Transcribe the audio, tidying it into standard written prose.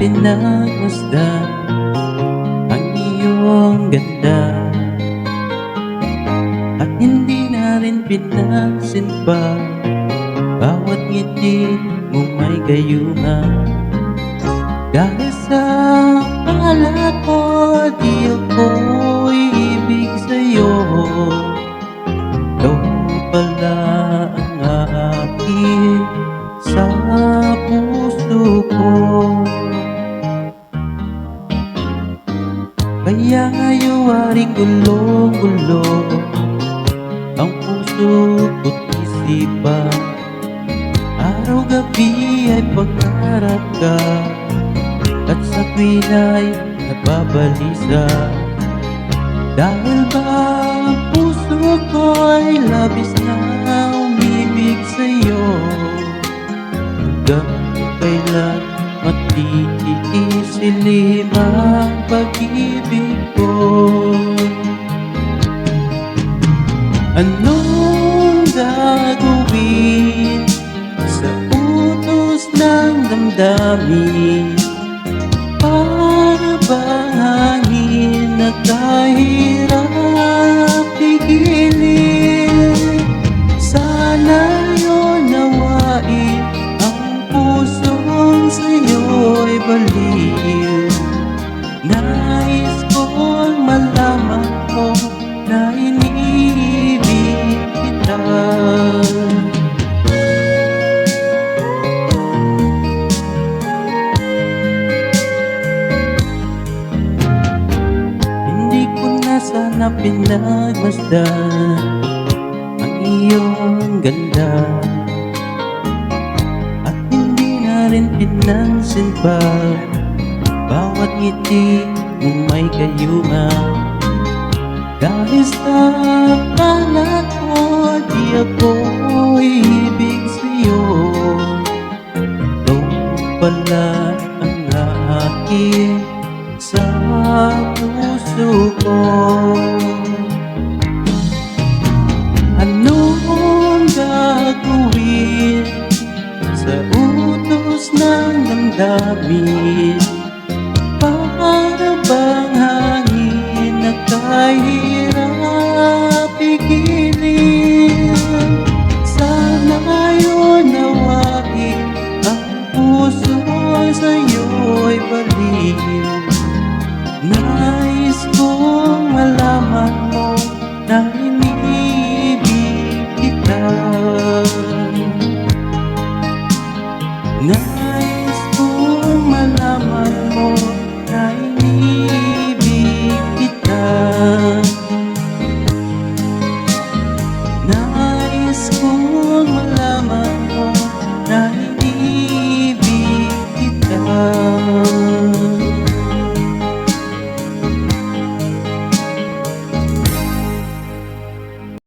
pinagmasdan ang iyong ganda, at hindi na rin pinansin pa bawat ngiti mo may gayuma. Dahil sa pangalan mo, di ako ibig sa'yo. Ikaw pala ang akin sa puso ko. Kaya ngayon waring gulong-gulo ang puso ko't isipan. Araw-gabi ay pangarap ka, at sa tuwin ay nababalisa. Dahil ba ang puso ko ay labis na umibig sa'yo, hanggang kailan matitiisilim ang pag-ibig ko. Anong gagawin sa utos ng damdamin? Para bang hangin na kahirap pigilin? Sana yun nawain ang pusong sa'yo'y baliw. Nais kong malaman mo na iniibig kita. Sana pinagmasdan ang iyong ganda, at hindi na rin pinansin pa bawat ngiti mo may gayuma. Dahil sa pangalan mo, di ako ibig sa'yo. Ikaw pala ang akin sa puso ko. Anong gagawin sa utos ng damdamin? Para bang hangin na kahirap pigilin? Sana ngayon nawain ang puso sa'yo'y baliw. Nais kong malaman mo na iniibig kita. Nais kong malaman mo